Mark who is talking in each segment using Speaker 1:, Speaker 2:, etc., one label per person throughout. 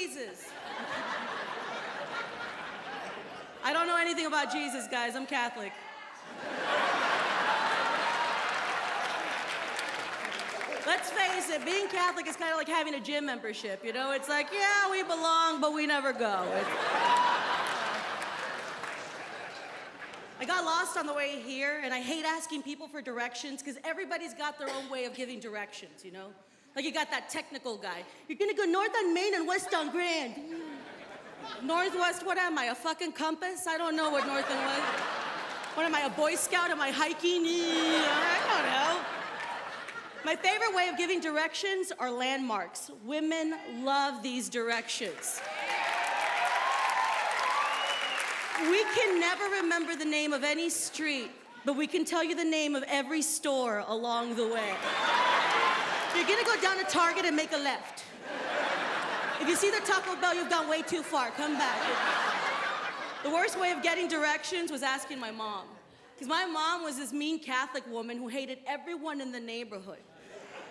Speaker 1: Jesus. I don't know anything about Jesus, guys. I'm Catholic. Let's face it, being Catholic is kind of like having a gym membership, you know? It's like, yeah, we belong, but we never go. I got lost on the way here, and I hate asking people for directions because everybody's got their own way of giving directions, you know? Like you got that technical guy. You're gonna go north on Main and west on Grand. Northwest, what am I, a fucking compass? I don't know what north and west. What am I, a Boy Scout? Am I hiking? I don't know. My favorite way of giving directions are landmarks. Women love these directions. We can never remember the name of any street, but we can tell you the name of every store along the way. You're gonna go down to Target and make a left. If you see the Taco Bell, you've gone way too far, come back. The worst way of getting directions was asking my mom. Because my mom was this mean Catholic woman who hated everyone in the neighborhood.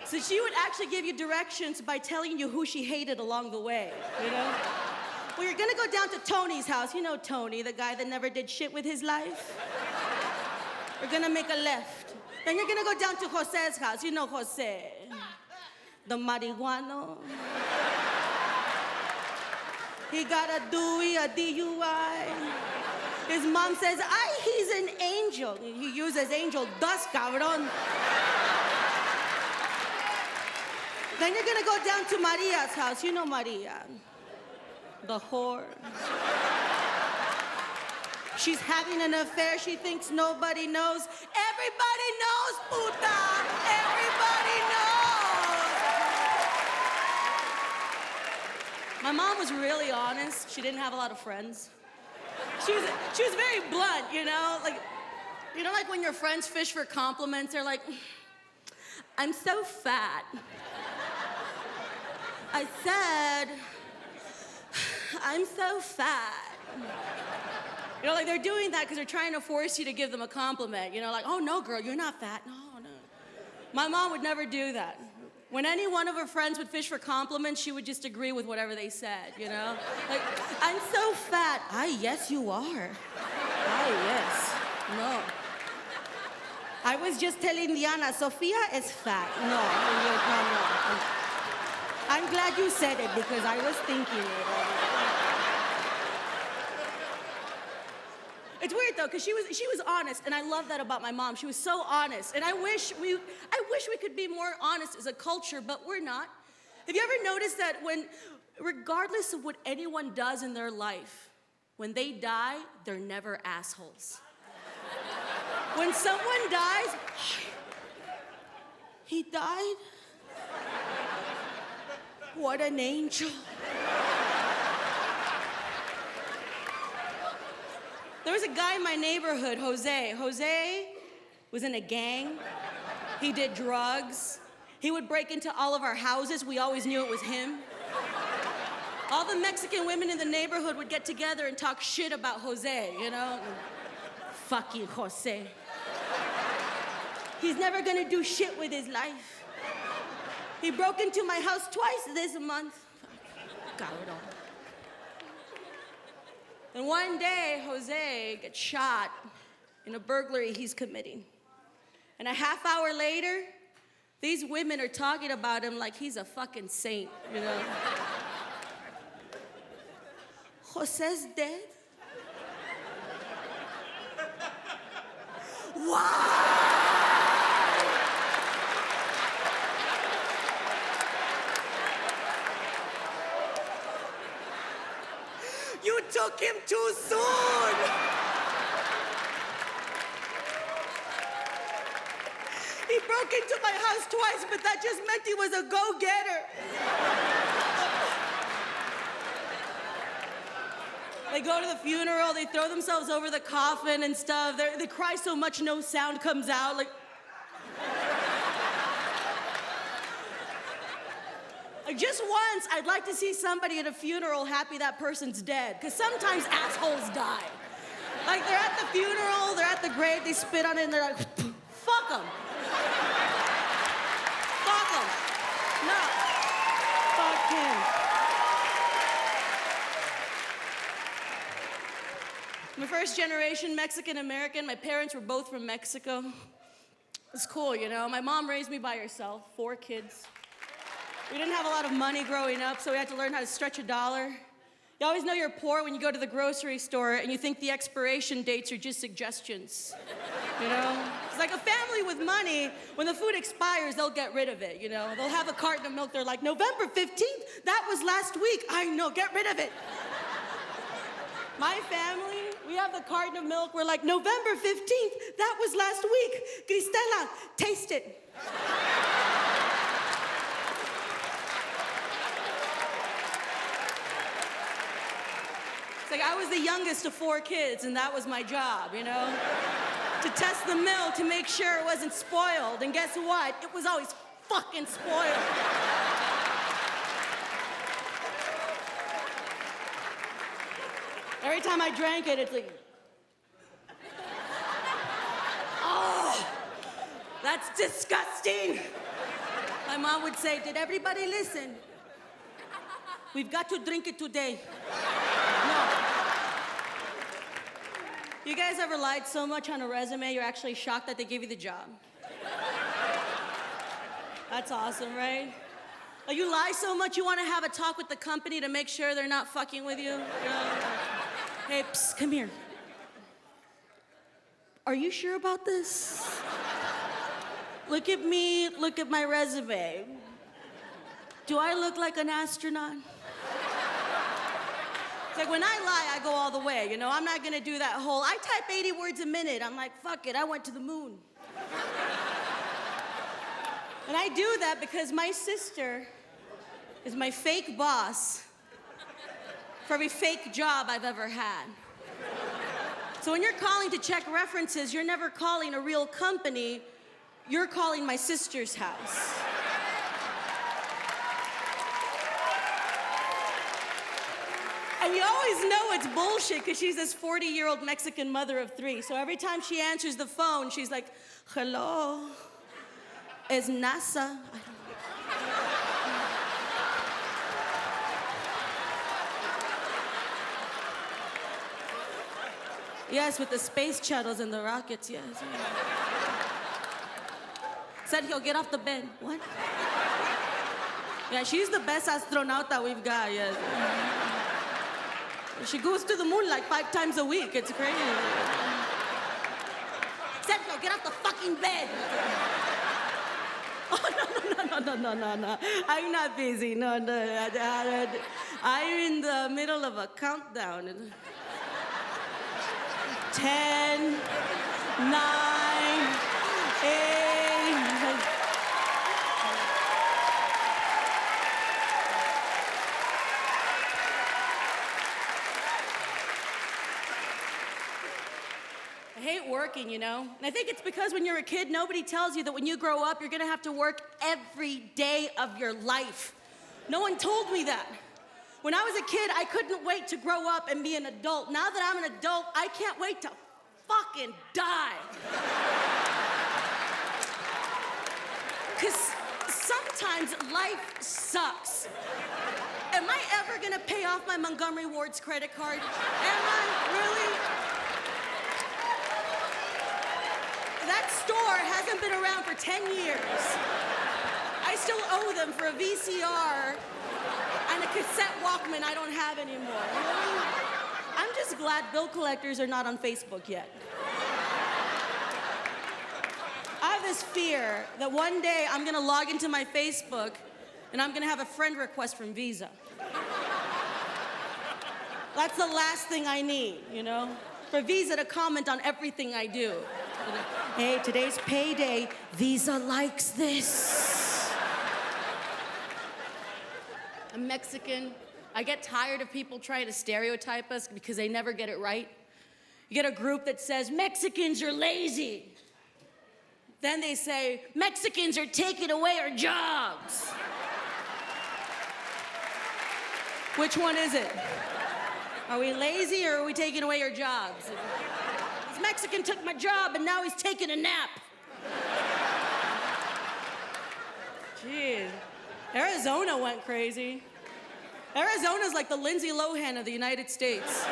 Speaker 1: So she would actually give you directions by telling you who she hated along the way, you know? Well, you're gonna go down to Tony's house. You know Tony, the guy that never did shit with his life? You're gonna make a left. Then you're gonna go down to Jose's house. You know Jose, the marijuano. He got a Dewey, a DUI. His mom says, he's an angel. He uses angel dust, cabrón. Then you're gonna go down to Maria's house. You know Maria, the whore. She's having an affair. She thinks nobody knows. Everybody knows, puta. Everybody knows. My mom was really honest. She didn't have a lot of friends. She was very blunt, you know? Like when your friends fish for compliments, they're like, I'm so fat. I said, I'm so fat. You know, like they're doing that because they're trying to force you to give them a compliment. You know, like, oh no, girl, you're not fat. No. My mom would never do that. When any one of her friends would fish for compliments, she would just agree with whatever they said, you know? Like, I'm so fat. Yes, you are. Yes. No. I was just telling Diana, Sofia is fat. No. I'm glad you said it because I was thinking it. It's weird though, because she was honest, and I love that about my mom. She was so honest, and I wish we could be more honest as a culture, but we're not. Have you ever noticed that regardless of what anyone does in their life, when they die, they're never assholes. When someone dies, he died? What an angel. There was a guy in my neighborhood, Jose. Jose was in a gang. He did drugs. He would break into all of our houses. We always knew it was him. All the Mexican women in the neighborhood would get together and talk shit about Jose, you know? Fucking Jose. He's never gonna do shit with his life. He broke into my house twice this month. Got it all. And one day, Jose gets shot in a burglary he's committing. And a half hour later, these women are talking about him like he's a fucking saint, you know? Jose's dead? Wow! You took him too soon! He broke into my house twice, but that just meant he was a go-getter. They go to the funeral, they throw themselves over the coffin and stuff. They cry so much no sound comes out, like just once, I'd like to see somebody at a funeral happy that person's dead, because sometimes assholes die. Like, they're at the funeral, they're at the grave, they spit on it, and they're like, fuck them. Fuck them. No. Fuck him. I'm a first generation Mexican American. My parents were both from Mexico. It's cool, you know. My mom raised me by herself, 4 kids. We didn't have a lot of money growing up, so we had to learn how to stretch a dollar. You always know you're poor when you go to the grocery store and you think the expiration dates are just suggestions, you know? It's like a family with money, when the food expires, they'll get rid of it, you know? They'll have a carton of milk, they're like, November 15th? That was last week. I know, get rid of it. My family, we have the carton of milk, we're like, November 15th? That was last week. Cristela, taste it. It's like I was the youngest of 4 kids, and that was my job, you know? To test the milk to make sure it wasn't spoiled. And guess what? It was always fucking spoiled. Every time I drank it, it's like, oh, that's disgusting. My mom would say, did everybody listen? We've got to drink it today. No. You guys ever lied so much on a resume you're actually shocked that they gave you the job? That's awesome, right? Like you lie so much you want to have a talk with the company to make sure they're not fucking with you. Hey, psst, come here. Are you sure about this? Look at me, look at my resume. Do I look like an astronaut? It's like when I lie, I go all the way, you know? I'm not gonna do that whole, I type 80 words a minute. I'm like, fuck it, I went to the moon. And I do that because my sister is my fake boss for every fake job I've ever had. So when you're calling to check references, you're never calling a real company, you're calling my sister's house. And you always know it's bullshit because she's this 40-year-old Mexican mother of 3. So every time she answers the phone, she's like, hello, it's NASA. Yes, with the space shuttles and the rockets, yes. Sergio, get off the bed. What? Yeah, she's the best astronaut that we've got, yes. She goes to the moon like 5 times a week. It's crazy. Sergio, get off the fucking bed. Oh, no. I'm not busy. No. I'm in the middle of a countdown. 10, 9, 8. I hate working, you know? And I think it's because when you're a kid, nobody tells you that when you grow up, you're gonna have to work every day of your life. No one told me that. When I was a kid, I couldn't wait to grow up and be an adult. Now that I'm an adult, I can't wait to fucking die. Because sometimes life sucks. Am I ever gonna pay off my Montgomery Ward's credit card? Am I? Really? That store hasn't been around for 10 years. I still owe them for a VCR and a cassette Walkman I don't have anymore. Really? I'm just glad bill collectors are not on Facebook yet. I have this fear that one day I'm gonna log into my Facebook and I'm gonna have a friend request from Visa. That's the last thing I need, you know? For Visa to comment on everything I do. Hey, today's payday. Visa likes this. I'm Mexican. I get tired of people trying to stereotype us because they never get it right. You get a group that says, Mexicans are lazy. Then they say, Mexicans are taking away our jobs. Which one is it? Are we lazy or are we taking away our jobs? This Mexican took my job and now he's taking a nap. Jeez. Arizona went crazy. Arizona's like the Lindsay Lohan of the United States.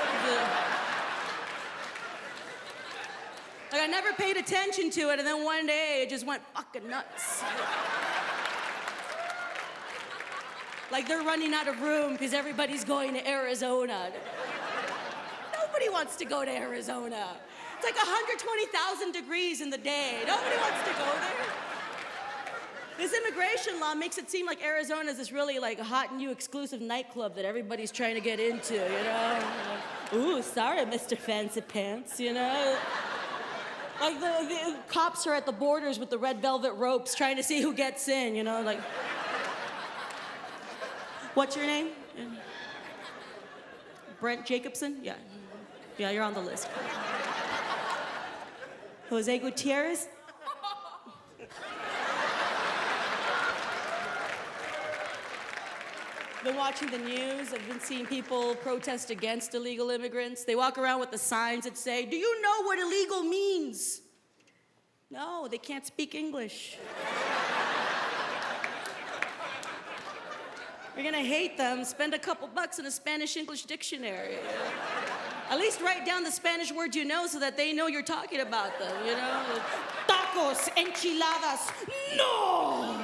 Speaker 1: Like, I never paid attention to it, and then one day it just went fucking nuts. Like they're running out of room because everybody's going to Arizona. Nobody wants to go to Arizona. It's like 120,000 degrees in the day. Nobody wants to go there. This immigration law makes it seem like Arizona is this really like hot new exclusive nightclub that everybody's trying to get into, you know? Ooh, sorry, Mr. Fancy Pants, you know? Like the cops are at the borders with the red velvet ropes trying to see who gets in, you know? Like, what's your name? Brent Jacobson? Yeah. Yeah, you're on the list. Jose Gutierrez? Been watching the news. I've been seeing people protest against illegal immigrants. They walk around with the signs that say, "Do you know what illegal means?" No, they can't speak English. You're gonna hate them. Spend a couple bucks in a Spanish-English dictionary. At least write down the Spanish words you know so that they know you're talking about them, you know? Tacos, enchiladas, no!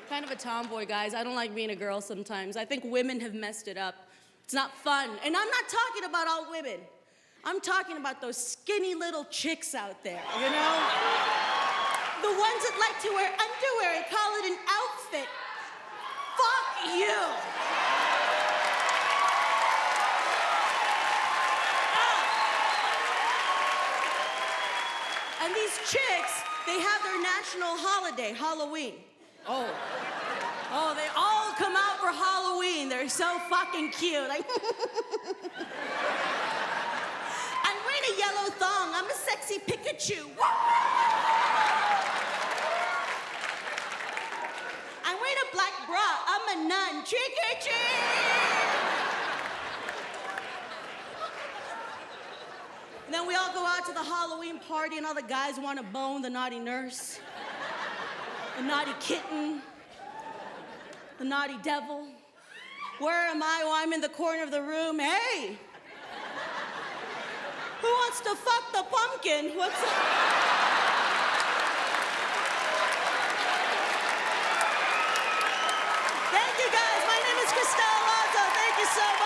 Speaker 1: Kind of a tomboy, guys. I don't like being a girl sometimes. I think women have messed it up. It's not fun. And I'm not talking about all women. I'm talking about those skinny little chicks out there, you know? The ones that like to wear underwear and call it an outfit. Fuck you. And these chicks, they have their national holiday, Halloween. Oh, they all come out for Halloween. They're so fucking cute. Like, I'm wearing a yellow thong. I'm a sexy Pikachu. I'm wearing a black bra. I'm a nun. Trick or treat. And then we all go out to the Halloween party and all the guys want to bone the naughty nurse. The naughty kitten, the naughty devil. Where am I? Oh, I'm in the corner of the room. Hey! Who wants to fuck the pumpkin? What's up? Thank you, guys. My name is Cristela Alonzo. Thank you so much.